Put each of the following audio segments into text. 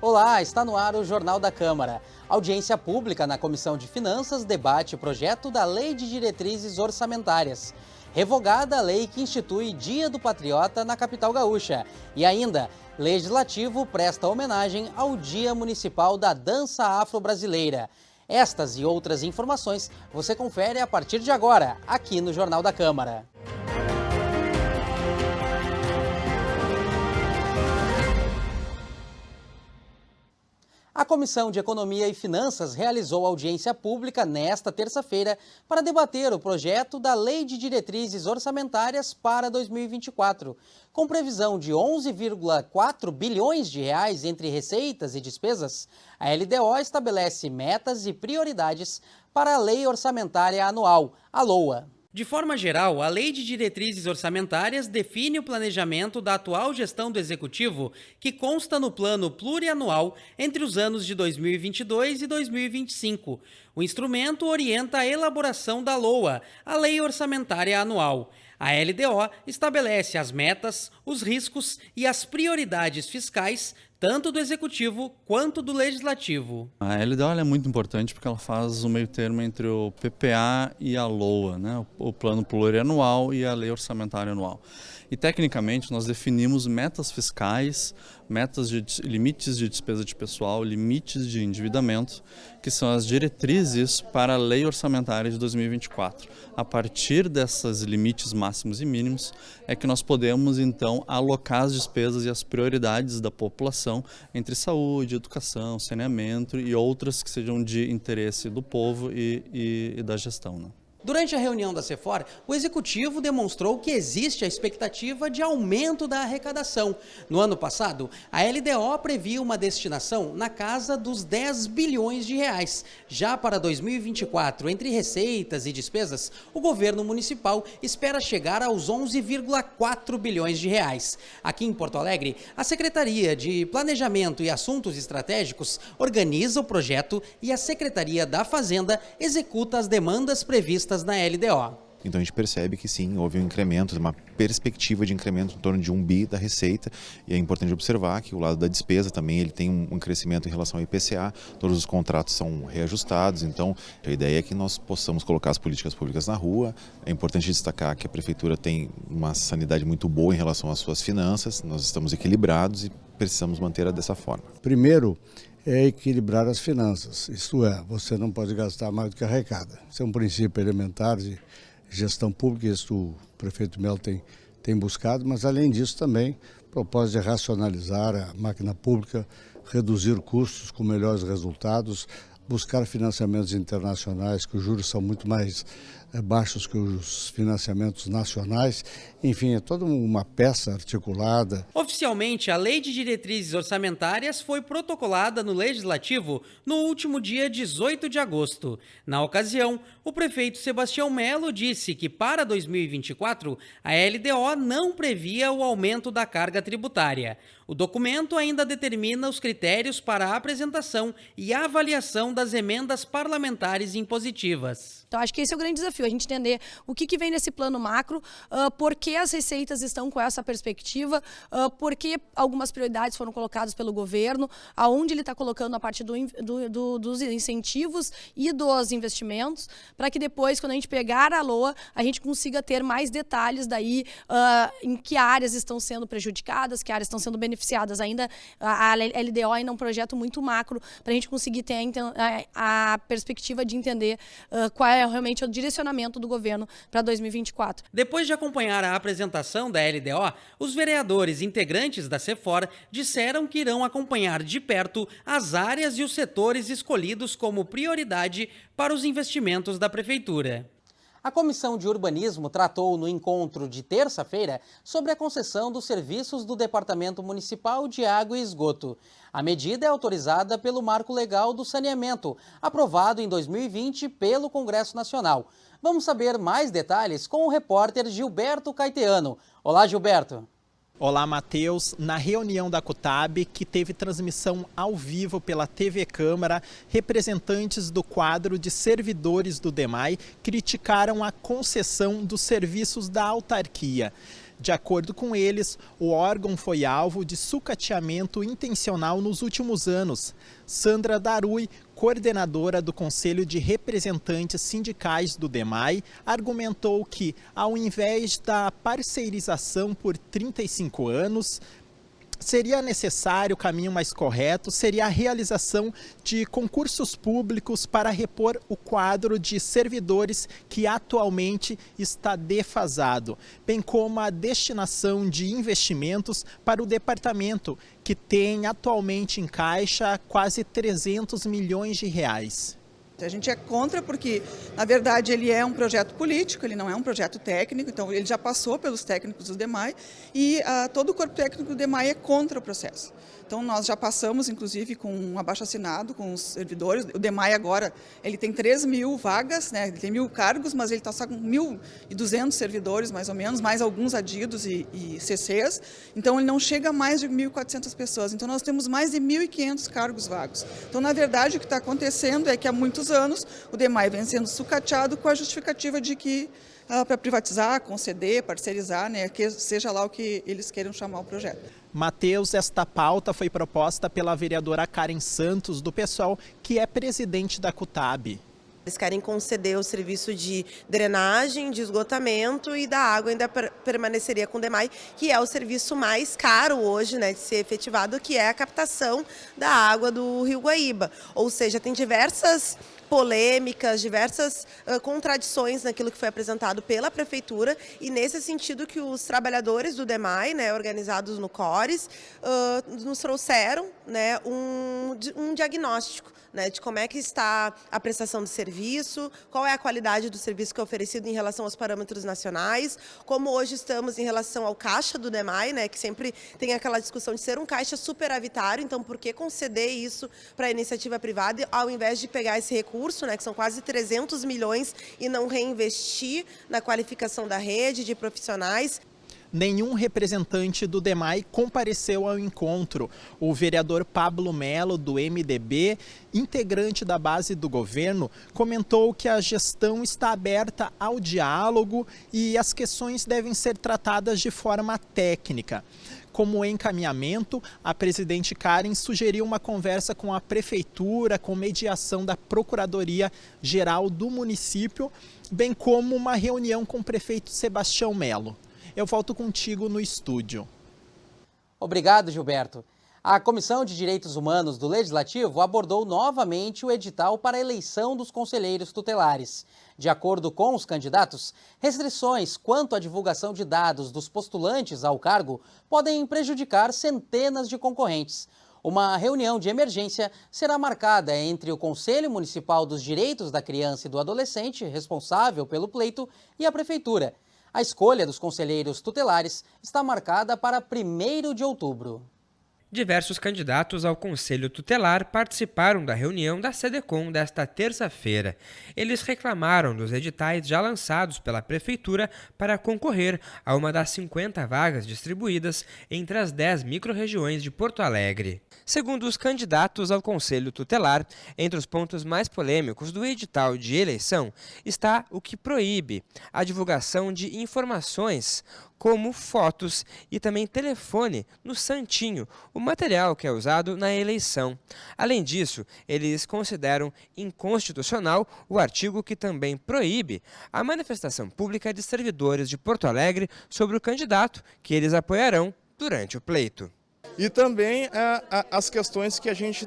Olá, está no ar o Jornal da Câmara. Audiência pública na Comissão de Finanças debate o projeto da Lei de Diretrizes Orçamentárias. Revogada a lei que institui Dia do Patriota na capital gaúcha. E ainda, Legislativo presta homenagem ao Dia Municipal da Dança Afro-Brasileira. Estas e outras informações você confere a partir de agora, aqui no Jornal da Câmara. A Comissão de Economia e Finanças realizou audiência pública nesta terça-feira para debater o projeto da Lei de Diretrizes Orçamentárias para 2024. Com previsão de 11,4 bilhões de reais entre receitas e despesas, a LDO estabelece metas e prioridades para a Lei Orçamentária Anual, a LOA. De forma geral, a Lei de Diretrizes Orçamentárias define o planejamento da atual gestão do Executivo, que consta no Plano Plurianual entre os anos de 2022 e 2025. O instrumento orienta a elaboração da LOA, a Lei Orçamentária Anual. A LDO estabelece as metas, os riscos e as prioridades fiscais, tanto do Executivo quanto do Legislativo. A LDO é muito importante porque ela faz o meio termo entre o PPA e a LOA, né? O Plano Plurianual e a Lei Orçamentária Anual. E, tecnicamente, nós definimos metas fiscais, metas de limites de despesa de pessoal, limites de endividamento, que são as diretrizes para a Lei Orçamentária de 2024. A partir desses limites máximos e mínimos, é que nós podemos, então, alocar as despesas e as prioridades da população entre saúde, educação, saneamento e outras que sejam de interesse do povo e da gestão, né? Durante a reunião da CEFOR, o Executivo demonstrou que existe a expectativa de aumento da arrecadação. No ano passado, a LDO previa uma destinação na casa dos 10 bilhões de reais. Já para 2024, entre receitas e despesas, o governo municipal espera chegar aos 11,4 bilhões de reais. Aqui em Porto Alegre, a Secretaria de Planejamento e Assuntos Estratégicos organiza o projeto e a Secretaria da Fazenda executa as demandas previstas na LDO. Então a gente percebe que sim, houve um incremento, uma perspectiva de incremento em torno de 1 bi da receita, e é importante observar que o lado da despesa também ele tem um crescimento em relação ao IPCA, todos os contratos são reajustados, então a ideia é que nós possamos colocar as políticas públicas na rua. É importante destacar que a Prefeitura tem uma sanidade muito boa em relação às suas finanças, nós estamos equilibrados e precisamos manter dessa forma. Primeiro, é equilibrar as finanças, isto é, você não pode gastar mais do que arrecada. Isso é um princípio elementar de gestão pública, isso o prefeito Melo tem buscado, mas além disso também o propósito de racionalizar a máquina pública, reduzir custos com melhores resultados, buscar financiamentos internacionais, que os juros são muito mais baixos que os financiamentos nacionais. Enfim, é toda uma peça articulada. Oficialmente, a Lei de Diretrizes Orçamentárias foi protocolada no Legislativo no último dia 18 de agosto. Na ocasião, o prefeito Sebastião Melo disse que para 2024, a LDO não previa o aumento da carga tributária. O documento ainda determina os critérios para a apresentação e avaliação das emendas parlamentares impositivas. Então, acho que esse é o grande desafio, a gente entender o que vem nesse plano macro, por que as receitas estão com essa perspectiva, por que algumas prioridades foram colocadas pelo governo, aonde ele está colocando a parte dos incentivos e dos investimentos, para que depois, quando a gente pegar a LOA, a gente consiga ter mais detalhes daí em que áreas estão sendo prejudicadas, que áreas estão sendo beneficiadas. Ainda a LDO ainda é um projeto muito macro, para a gente conseguir ter a perspectiva de entender qual é realmente o direcionamento do governo para 2024. Depois de acompanhar a apresentação da LDO, os vereadores integrantes da CEFOR disseram que irão acompanhar de perto as áreas e os setores escolhidos como prioridade para os investimentos da Prefeitura. A Comissão de Urbanismo tratou no encontro de terça-feira sobre a concessão dos serviços do Departamento Municipal de Água e Esgoto. A medida é autorizada pelo Marco Legal do Saneamento, aprovado em 2020 pelo Congresso Nacional. Vamos saber mais detalhes com o repórter Gilberto Caeteano. Olá, Gilberto. Olá, Matheus. Na reunião da COTAB, que teve transmissão ao vivo pela TV Câmara, representantes do quadro de servidores do DEMAI criticaram a concessão dos serviços da autarquia. De acordo com eles, o órgão foi alvo de sucateamento intencional nos últimos anos. Sandra Darui, coordenadora do Conselho de Representantes Sindicais do DEMAI, argumentou que, ao invés da parceirização por 35 anos, seria necessário, o caminho mais correto seria a realização de concursos públicos para repor o quadro de servidores que atualmente está defasado, bem como a destinação de investimentos para o departamento, que tem atualmente em caixa quase 300 milhões de reais. A gente é contra porque, na verdade, ele é um projeto político, ele não é um projeto técnico, então ele já passou pelos técnicos do DEMAI e todo o corpo técnico do DEMAI é contra o processo. Então nós já passamos, inclusive, com um abaixo-assinado com os servidores. O DEMAI agora ele tem 3.000 vagas, né? Ele tem 1.000 cargos, mas ele está só com 1.200 servidores, mais ou menos, mais alguns adidos e CCs. Então ele não chega a mais de 1.400 pessoas. Então nós temos mais de 1.500 cargos vagos. Então, na verdade, o que está acontecendo é que há muitos anos o DEMAI vem sendo sucateado com a justificativa de que para privatizar, conceder, parceirizar, né, que seja lá o que eles queiram chamar o projeto. Matheus, esta pauta foi proposta pela vereadora Karen Santos, do PSOL, que é presidente da CUTAB. Eles querem conceder o serviço de drenagem, de esgotamento, e da água ainda permaneceria com o DEMAI, que é o serviço mais caro hoje, né, de ser efetivado, que é a captação da água do Rio Guaíba. Ou seja, tem diversas polêmicas, diversas contradições naquilo que foi apresentado pela Prefeitura, e nesse sentido que os trabalhadores do DEMAI, né, organizados no CORES, nos trouxeram, né, um diagnóstico, né, de como é que está a prestação do serviço, qual é a qualidade do serviço que é oferecido em relação aos parâmetros nacionais, como hoje estamos em relação ao caixa do DEMAI, né, que sempre tem aquela discussão de ser um caixa superavitário, então por que conceder isso para a iniciativa privada ao invés de pegar esse recurso, né, que são quase 300 milhões, e não reinvestir na qualificação da rede de profissionais? Nenhum representante do DEMAI compareceu ao encontro. O vereador Pablo Melo, do MDB, integrante da base do governo, comentou que a gestão está aberta ao diálogo e as questões devem ser tratadas de forma técnica. Como encaminhamento, a presidente Karen sugeriu uma conversa com a Prefeitura, com mediação da Procuradoria-Geral do município, bem como uma reunião com o prefeito Sebastião Melo. Eu volto contigo no estúdio. Obrigado, Gilberto. A Comissão de Direitos Humanos do Legislativo abordou novamente o edital para a eleição dos conselheiros tutelares. De acordo com os candidatos, restrições quanto à divulgação de dados dos postulantes ao cargo podem prejudicar centenas de concorrentes. Uma reunião de emergência será marcada entre o Conselho Municipal dos Direitos da Criança e do Adolescente, responsável pelo pleito, e a Prefeitura. A escolha dos conselheiros tutelares está marcada para 1º de outubro. Diversos candidatos ao Conselho Tutelar participaram da reunião da SEDECOM desta terça-feira. Eles reclamaram dos editais já lançados pela Prefeitura para concorrer a uma das 50 vagas distribuídas entre as 10 microrregiões de Porto Alegre. Segundo os candidatos ao Conselho Tutelar, entre os pontos mais polêmicos do edital de eleição está o que proíbe a divulgação de informações como fotos e também telefone no santinho, o material que é usado na eleição. Além disso, eles consideram inconstitucional o artigo que também proíbe a manifestação pública de servidores de Porto Alegre sobre o candidato que eles apoiarão durante o pleito. E também as questões que a gente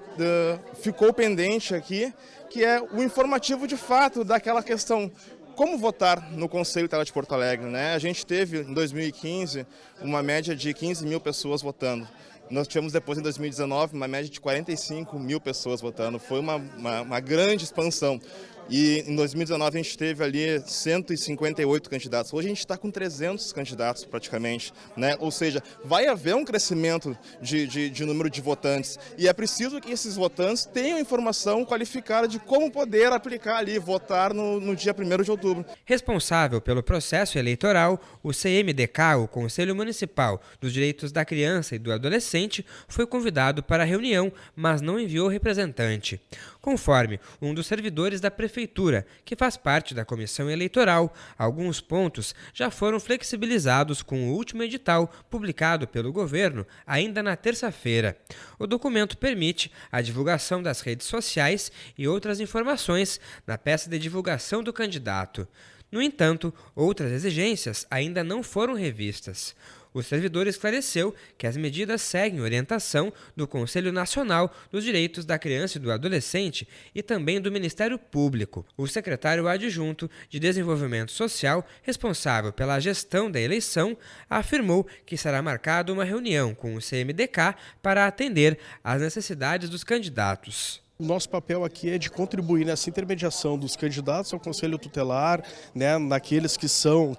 ficou pendente aqui, que é o informativo de fato daquela questão. Como votar no Conselho Tutelar de Porto Alegre, né? A gente teve, em 2015, uma média de 15 mil pessoas votando. Nós tivemos depois, em 2019, uma média de 45 mil pessoas votando. Foi uma grande expansão. E em 2019 a gente teve ali 158 candidatos. Hoje a gente está com 300 candidatos praticamente, né? Ou seja, vai haver um crescimento de número de votantes. E é preciso que esses votantes tenham informação qualificada de como poder aplicar ali, votar no dia 1º de outubro. Responsável pelo processo eleitoral, o CMDK, o Conselho Municipal dos Direitos da Criança e do Adolescente, foi convidado para a reunião, mas não enviou representante. Conforme um dos servidores da Prefeitura Prefeitura, que faz parte da comissão eleitoral. Alguns pontos já foram flexibilizados com o último edital publicado pelo governo ainda na terça-feira. O documento permite a divulgação das redes sociais e outras informações na peça de divulgação do candidato. No entanto, outras exigências ainda não foram revistas. O servidor esclareceu que as medidas seguem orientação do Conselho Nacional dos Direitos da Criança e do Adolescente e também do Ministério Público. O secretário adjunto de Desenvolvimento Social, responsável pela gestão da eleição, afirmou que será marcada uma reunião com o CMDK para atender às necessidades dos candidatos. O nosso papel aqui é de contribuir nessa intermediação dos candidatos ao Conselho Tutelar, né, naqueles que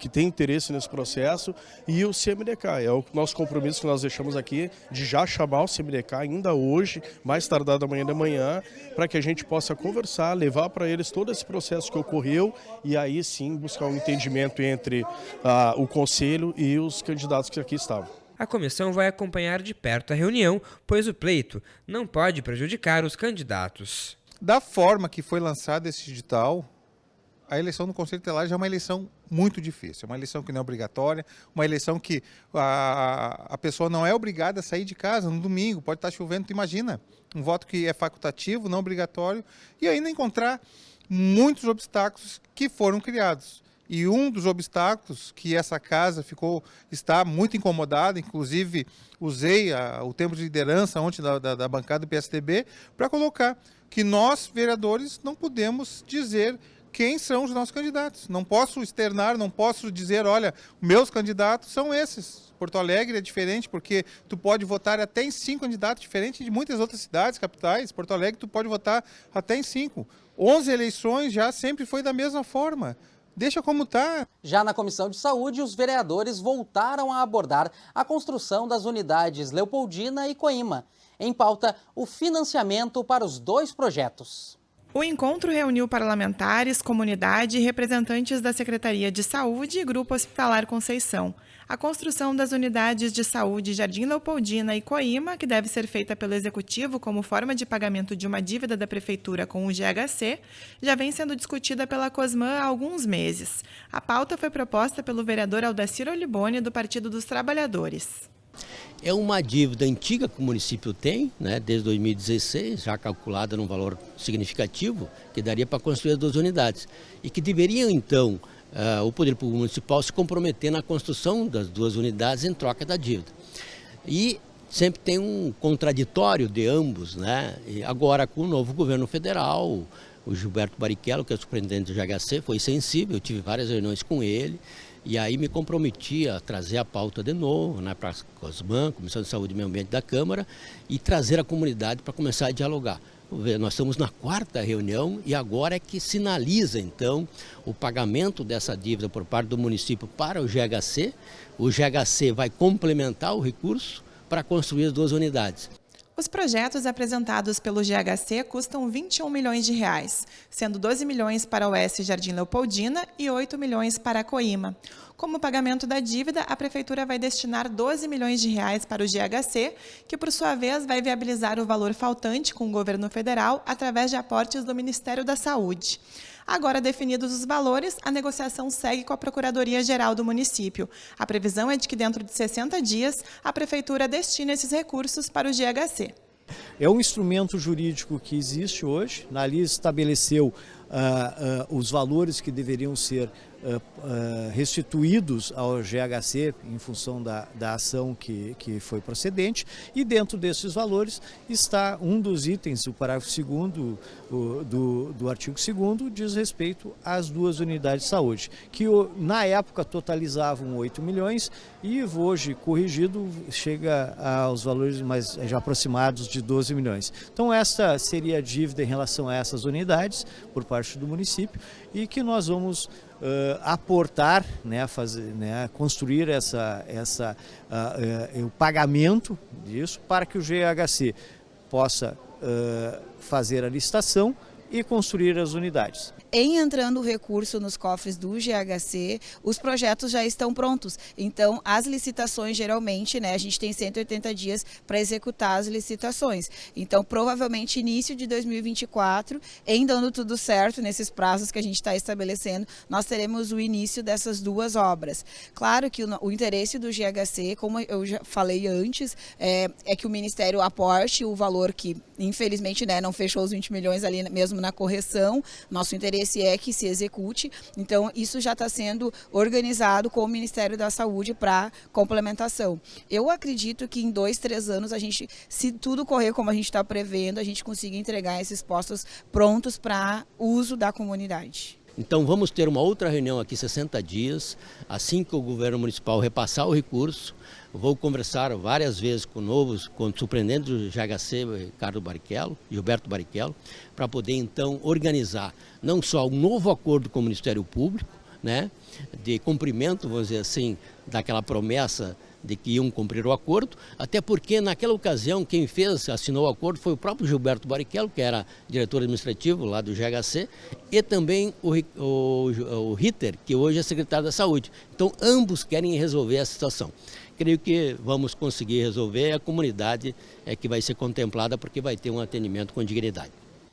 têm interesse nesse processo, e o CMDK. É o nosso compromisso que nós deixamos aqui de já chamar o CMDK ainda hoje, mais tardado amanhã de manhã, para que a gente possa conversar, levar para eles todo esse processo que ocorreu e aí sim buscar um entendimento entre o Conselho e os candidatos que aqui estavam. A comissão vai acompanhar de perto a reunião, pois o pleito não pode prejudicar os candidatos. Da forma que foi lançado esse edital, a eleição do Conselho Tutelar já é uma eleição muito difícil. É uma eleição que não é obrigatória, uma eleição que a pessoa não é obrigada a sair de casa no domingo, pode estar chovendo, tu imagina. Um voto que é facultativo, não obrigatório, e ainda encontrar muitos obstáculos que foram criados. E um dos obstáculos que essa casa está muito incomodada, inclusive usei o tempo de liderança ontem da bancada do PSDB para colocar que nós, vereadores, não podemos dizer quem são os nossos candidatos. Não posso externar, não posso dizer, olha, meus candidatos são esses. Porto Alegre é diferente porque tu pode votar até em 5 candidatos, diferente de muitas outras cidades, capitais. Porto Alegre tu pode votar até em 5. 11 eleições já sempre foi da mesma forma. Deixa como está. Já na Comissão de Saúde, os vereadores voltaram a abordar a construção das unidades Leopoldina e Coima. Em pauta, o financiamento para os 2 projetos. O encontro reuniu parlamentares, comunidade e representantes da Secretaria de Saúde e Grupo Hospitalar Conceição. A construção das unidades de saúde Jardim Leopoldina e Coima, que deve ser feita pelo Executivo como forma de pagamento de uma dívida da Prefeitura com o GHC, já vem sendo discutida pela Cosman há alguns meses. A pauta foi proposta pelo vereador Aldacir Olibone, do Partido dos Trabalhadores. É uma dívida antiga que o município tem, né, desde 2016, já calculada num valor significativo, que daria para construir as 2 unidades. E que deveriam, então, o Poder Público Municipal se comprometer na construção das 2 unidades em troca da dívida. E sempre tem um contraditório de ambos, né? E agora, com o novo governo federal, o Gilberto Barrichello, que é o superintendente do GHC, foi sensível, eu tive várias reuniões com ele, e aí me comprometi a trazer a pauta de novo, né, para a Cosman, Comissão de Saúde e Meio Ambiente da Câmara, e trazer a comunidade para começar a dialogar. Nós estamos na 4ª reunião e agora é que sinaliza, então, o pagamento dessa dívida por parte do município para o GHC. O GHC vai complementar o recurso para construir as 2 unidades. Os projetos apresentados pelo GHC custam 21 milhões de reais, sendo 12 milhões para o S Jardim Leopoldina e 8 milhões para a Coima. Como pagamento da dívida, a Prefeitura vai destinar 12 milhões de reais para o GHC, que por sua vez vai viabilizar o valor faltante com o governo federal através de aportes do Ministério da Saúde. Agora definidos os valores, a negociação segue com a Procuradoria-Geral do município. A previsão é de que dentro de 60 dias, a Prefeitura destine esses recursos para o GHC. É um instrumento jurídico que existe hoje, ali estabeleceu os valores que deveriam ser restituídos ao GHC em função da ação que foi procedente, e dentro desses valores está um dos itens, o parágrafo 2º do artigo 2º, diz respeito às 2 unidades de saúde, que na época totalizavam 8 milhões e hoje corrigido chega aos valores mais já aproximados de 12 milhões. Então essa seria a dívida em relação a essas unidades por parte do município e que nós vamos aportar, né, construir o pagamento disso para que o GHC possa fazer a licitação e construir as unidades. em entrando o recurso nos cofres do GHC, os projetos já estão prontos. Então, as licitações, geralmente, né, a gente tem 180 dias para executar as licitações. Então, provavelmente, início de 2024, em dando tudo certo, nesses prazos que a gente está estabelecendo, nós teremos o início dessas duas obras. Claro que o interesse do GHC, como eu já falei antes, é que o Ministério aporte o valor que, infelizmente, né, não fechou os 20 milhões ali mesmo na correção. Nosso interesse é que se execute. Então, isso já está sendo organizado com o Ministério da Saúde para complementação. Eu acredito que em 2, 3 anos, a gente, se tudo correr como a gente está prevendo, a gente consiga entregar esses postos prontos para uso da comunidade. Então vamos ter uma outra reunião aqui, 60 dias, assim que o governo municipal repassar o recurso. Vou conversar várias vezes com o surpreendente do GHC, Gilberto Barrichello, para poder então organizar não só um novo acordo com o Ministério Público, né, de cumprimento, vamos dizer assim, daquela promessa de que iam cumprir o acordo, até porque naquela ocasião quem assinou o acordo foi o próprio Gilberto Barrichello, que era diretor administrativo lá do GHC, e também o Ritter, que hoje é secretário da Saúde. Então ambos querem resolver essa situação. Creio que vamos conseguir resolver, a comunidade é que vai ser contemplada porque vai ter um atendimento com dignidade.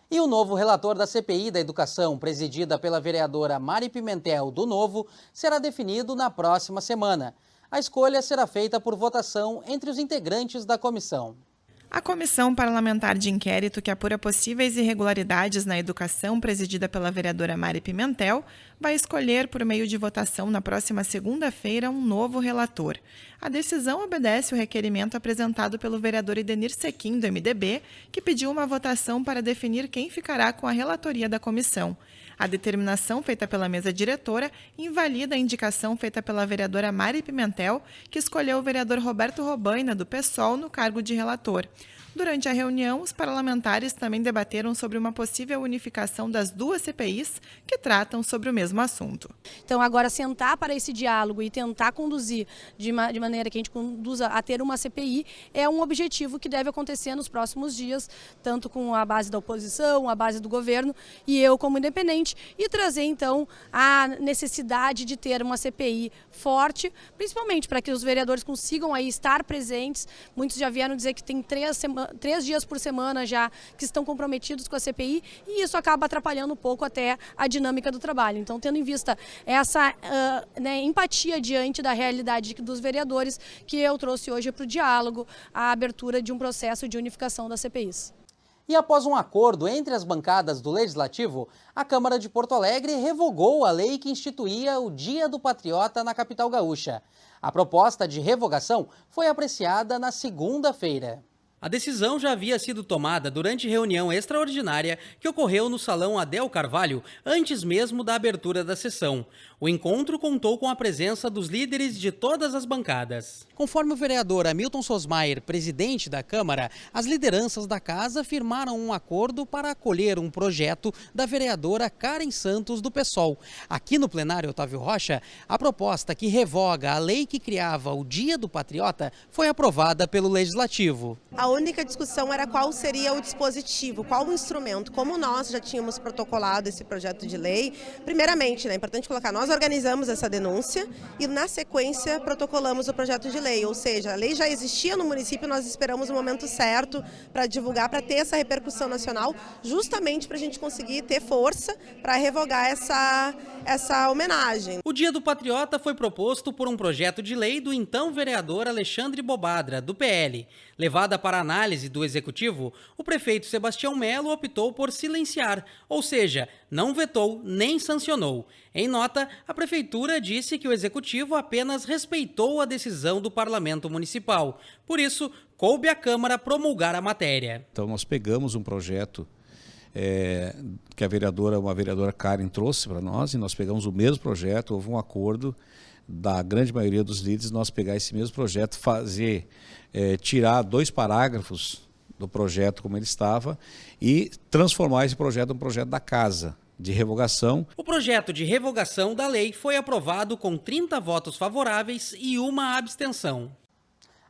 E o novo relator da CPI da Educação, presidida pela vereadora Mari Pimentel, do Novo, será definido na próxima semana. A escolha será feita por votação entre os integrantes da comissão. A Comissão Parlamentar de Inquérito que apura possíveis irregularidades na educação, presidida pela vereadora Mari Pimentel, vai escolher, por meio de votação na próxima segunda-feira, um novo relator. A decisão obedece ao requerimento apresentado pelo vereador Idenir Sequim, do MDB, que pediu uma votação para definir quem ficará com a relatoria da comissão. A determinação feita pela mesa diretora invalida a indicação feita pela vereadora Mari Pimentel, que escolheu o vereador Roberto Robaina, do PSOL, no cargo de relator. Durante a reunião, os parlamentares também debateram sobre uma possível unificação das duas CPIs que tratam sobre o mesmo assunto. Então, agora, sentar para esse diálogo e tentar conduzir de maneira que a gente conduza a ter uma CPI é um objetivo que deve acontecer nos próximos dias, tanto com a base da oposição, a base do governo e eu como independente, e trazer, então, a necessidade de ter uma CPI forte, principalmente para que os vereadores consigam aí estar presentes. Muitos já vieram dizer que tem 3 dias por semana já que estão comprometidos com a CPI e isso acaba atrapalhando um pouco até a dinâmica do trabalho. Então, tendo em vista essa empatia diante da realidade dos vereadores, que eu trouxe hoje para o diálogo a abertura de um processo de unificação das CPIs. E após um acordo entre as bancadas do Legislativo, a Câmara de Porto Alegre revogou a lei que instituía o Dia do Patriota na capital gaúcha. A proposta de revogação foi apreciada na segunda-feira. A decisão já havia sido tomada durante reunião extraordinária que ocorreu no Salão Adel Carvalho, antes mesmo da abertura da sessão. O encontro contou com a presença dos líderes de todas as bancadas. Conforme o vereador Hamilton Sosmaier, presidente da Câmara, as lideranças da casa firmaram um acordo para acolher um projeto da vereadora Karen Santos, do PSOL. Aqui no plenário Otávio Rocha, a proposta que revoga a lei que criava o Dia do Patriota foi aprovada pelo Legislativo. A única discussão era qual seria o dispositivo, qual o instrumento. Como nós já tínhamos protocolado esse projeto de lei, primeiramente, é importante colocar, nós organizamos essa denúncia e na sequência protocolamos o projeto de lei, ou seja, a lei já existia no município, nós esperamos o momento certo para divulgar, para ter essa repercussão nacional, justamente para a gente conseguir ter força para revogar essa homenagem. O Dia do Patriota foi proposto por um projeto de lei do então vereador Alexandre Bobadra, do PL. Levada para análise do Executivo, o prefeito Sebastião Melo optou por silenciar, ou seja, não vetou nem sancionou. Em nota, a Prefeitura disse que o Executivo apenas respeitou a decisão do Parlamento Municipal. Por isso, coube à Câmara promulgar a matéria. Então, nós pegamos um projeto que uma vereadora Karen trouxe para nós, e nós pegamos o mesmo projeto, houve um acordo da grande maioria dos líderes, nós pegar esse mesmo projeto, tirar 2 parágrafos do projeto como ele estava e transformar esse projeto em um projeto da casa de revogação. O projeto de revogação da lei foi aprovado com 30 votos favoráveis e 1 abstenção.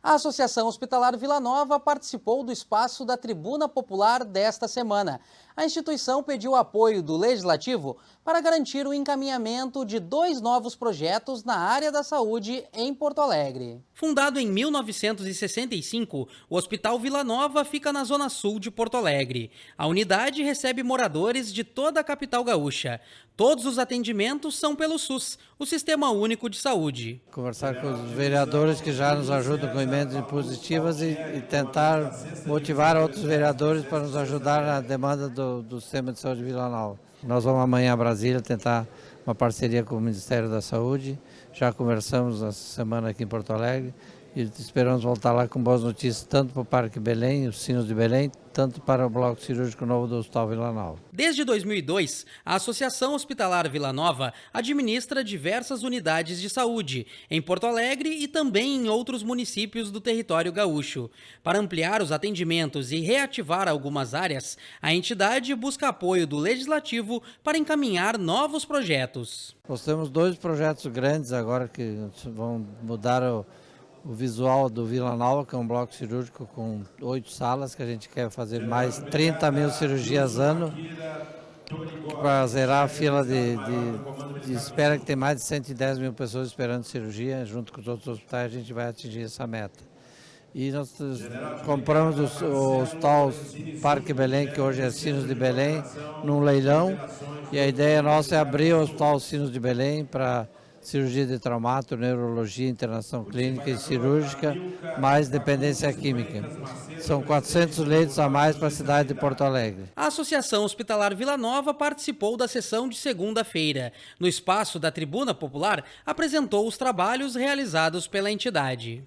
A Associação Hospitalar Vila Nova participou do espaço da Tribuna Popular desta semana. A instituição pediu apoio do Legislativo para garantir o encaminhamento de 2 novos projetos na área da saúde em Porto Alegre. Fundado em 1965, o Hospital Vila Nova fica na zona sul de Porto Alegre. A unidade recebe moradores de toda a capital gaúcha. Todos os atendimentos são pelo SUS, o Sistema Único de Saúde. Conversar com os vereadores que já nos ajudam com emendas impositivas e tentar motivar outros vereadores para nos ajudar na demanda do Sistema de Saúde de Vila Nova. Nós vamos amanhã a Brasília tentar uma parceria com o Ministério da Saúde. Já conversamos essa semana aqui em Porto Alegre e esperamos voltar lá com boas notícias, tanto para o Parque Belém, os Sinos de Belém, tanto para o Bloco Cirúrgico Novo do Hospital Vila Nova. Desde 2002, a Associação Hospitalar Vila Nova administra diversas unidades de saúde em Porto Alegre e também em outros municípios do território gaúcho. Para ampliar os atendimentos e reativar algumas áreas, a entidade busca apoio do Legislativo para encaminhar novos projetos. Nós temos 2 projetos grandes agora que vão mudar o visual do Vila Nova, que é um bloco cirúrgico com 8 salas, que a gente quer fazer mais 30 mil cirurgias ano, para zerar a fila de espera, que tem mais de 110 mil pessoas esperando cirurgia. Junto com os outros hospitais, a gente vai atingir essa meta. E nós compramos o Hospital Parque Belém, que hoje é Sinos de Belém, num leilão, e a ideia nossa é abrir o Hospital Sinos de Belém para cirurgia de traumato, neurologia, internação clínica e cirúrgica, mais dependência química. São 400 leitos a mais para a cidade de Porto Alegre. A Associação Hospitalar Vila Nova participou da sessão de segunda-feira. No espaço da Tribuna Popular, apresentou os trabalhos realizados pela entidade.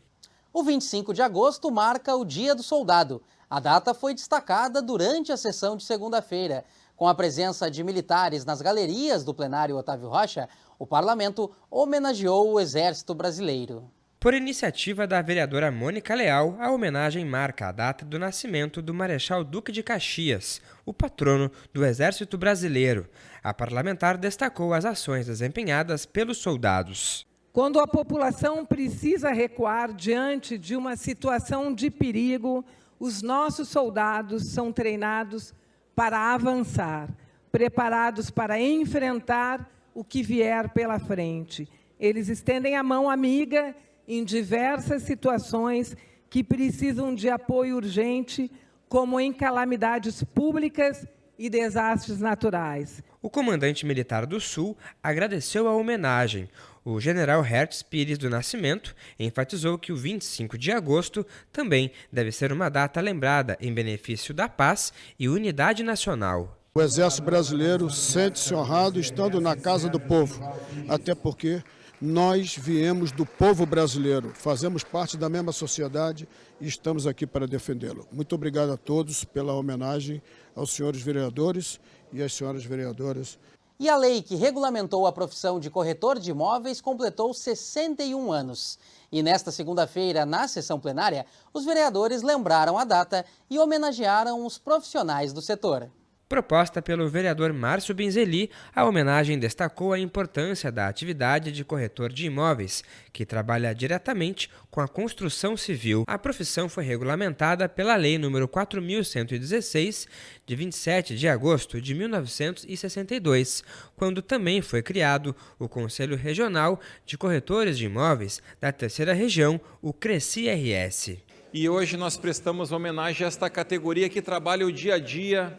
O 25 de agosto marca o Dia do Soldado. A data foi destacada durante a sessão de segunda-feira. Com a presença de militares nas galerias do plenário Otávio Rocha, o parlamento homenageou o Exército Brasileiro. Por iniciativa da vereadora Mônica Leal, a homenagem marca a data do nascimento do Marechal Duque de Caxias, o patrono do Exército Brasileiro. A parlamentar destacou as ações desempenhadas pelos soldados. Quando a população precisa recuar diante de uma situação de perigo, os nossos soldados são treinados para avançar, preparados para enfrentar o que vier pela frente. Eles estendem a mão amiga em diversas situações que precisam de apoio urgente, como em calamidades públicas e desastres naturais. O comandante militar do Sul agradeceu a homenagem. O general Hertz Pires do Nascimento enfatizou que o 25 de agosto também deve ser uma data lembrada em benefício da paz e unidade nacional. O Exército Brasileiro sente-se honrado estando na casa do povo, até porque nós viemos do povo brasileiro, fazemos parte da mesma sociedade e estamos aqui para defendê-lo. Muito obrigado a todos pela homenagem aos senhores vereadores e às senhoras vereadoras. E a lei que regulamentou a profissão de corretor de imóveis completou 61 anos. E nesta segunda-feira, na sessão plenária, os vereadores lembraram a data e homenagearam os profissionais do setor. Proposta pelo vereador Márcio Binzeli, a homenagem destacou a importância da atividade de corretor de imóveis, que trabalha diretamente com a construção civil. A profissão foi regulamentada pela Lei nº 4.116, de 27 de agosto de 1962, quando também foi criado o Conselho Regional de Corretores de Imóveis da Terceira Região, o CRECI-RS. E hoje nós prestamos homenagem a esta categoria que trabalha o dia a dia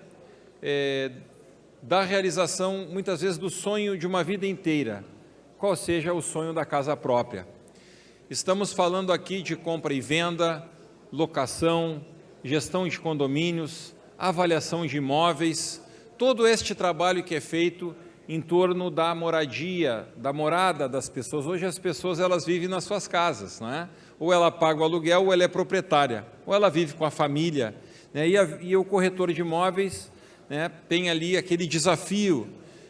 da realização, muitas vezes, do sonho de uma vida inteira, qual seja o sonho da casa própria. Estamos falando aqui de compra e venda, locação, gestão de condomínios, avaliação de imóveis, todo este trabalho que é feito em torno da moradia, da morada das pessoas. Hoje as pessoas elas vivem nas suas casas, não é? Ou ela paga o aluguel ou ela é proprietária, ou ela vive com a família, né? E o corretor de imóveis, né, tem ali aquele desafio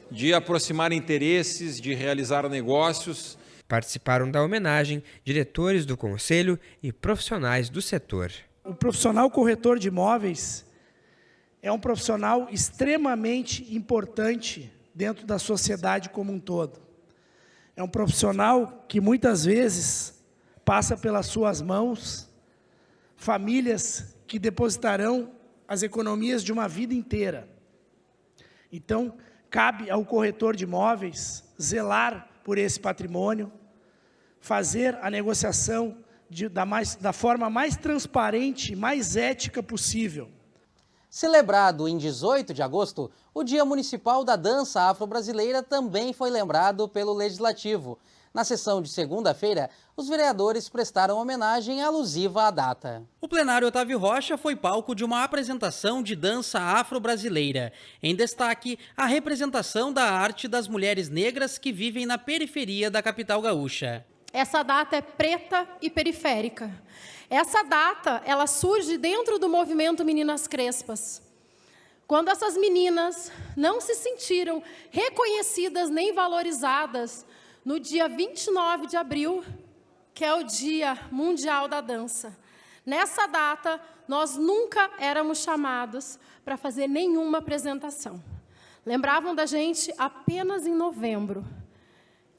de aproximar interesses, de realizar negócios. Participaram da homenagem diretores do Conselho e profissionais do setor. O profissional corretor de imóveis é um profissional extremamente importante dentro da sociedade como um todo. É um profissional que muitas vezes passa pelas suas mãos famílias que depositarão as economias de uma vida inteira. Então, cabe ao corretor de imóveis zelar por esse patrimônio, fazer a negociação da forma mais transparente e mais ética possível. Celebrado em 18 de agosto, o Dia Municipal da Dança Afro-Brasileira também foi lembrado pelo Legislativo. Na sessão de segunda-feira, os vereadores prestaram homenagem alusiva à data. O plenário Otávio Rocha foi palco de uma apresentação de dança afro-brasileira. Em destaque, a representação da arte das mulheres negras que vivem na periferia da capital gaúcha. Essa data é preta e periférica. Essa data, ela surge dentro do movimento Meninas Crespas. Quando essas meninas não se sentiram reconhecidas nem valorizadas no dia 29 de abril, que é o Dia Mundial da Dança. Nessa data, nós nunca éramos chamados para fazer nenhuma apresentação. Lembravam da gente apenas em novembro.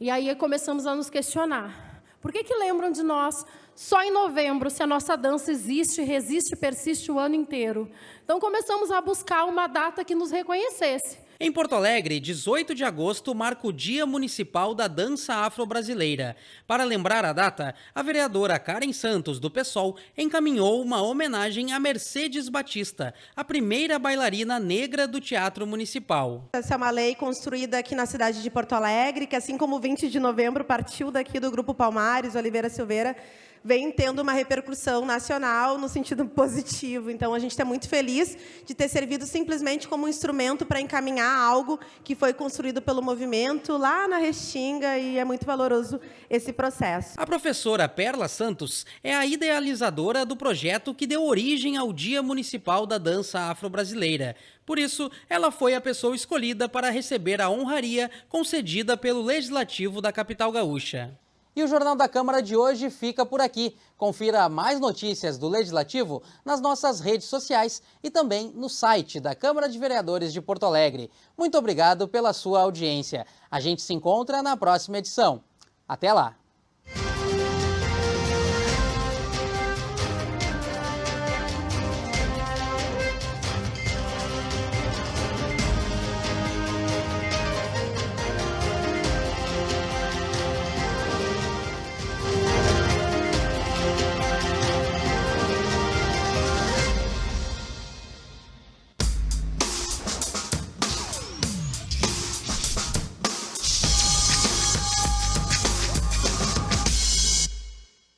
E aí começamos a nos questionar. Por que lembram de nós só em novembro, se a nossa dança existe, resiste e persiste o ano inteiro? Então começamos a buscar uma data que nos reconhecesse. Em Porto Alegre, 18 de agosto marca o Dia Municipal da Dança Afro-Brasileira. Para lembrar a data, a vereadora Karen Santos, do PSOL, encaminhou uma homenagem a Mercedes Batista, a primeira bailarina negra do Teatro Municipal. Essa é uma lei construída aqui na cidade de Porto Alegre, que assim como o 20 de novembro partiu daqui do Grupo Palmares, Oliveira Silveira, vem tendo uma repercussão nacional no sentido positivo. Então, a gente está muito feliz de ter servido simplesmente como um instrumento para encaminhar algo que foi construído pelo movimento lá na Restinga, e é muito valoroso esse processo. A professora Perla Santos é a idealizadora do projeto que deu origem ao Dia Municipal da Dança Afro-Brasileira. Por isso, ela foi a pessoa escolhida para receber a honraria concedida pelo Legislativo da capital gaúcha. E o Jornal da Câmara de hoje fica por aqui. Confira mais notícias do Legislativo nas nossas redes sociais e também no site da Câmara de Vereadores de Porto Alegre. Muito obrigado pela sua audiência. A gente se encontra na próxima edição. Até lá!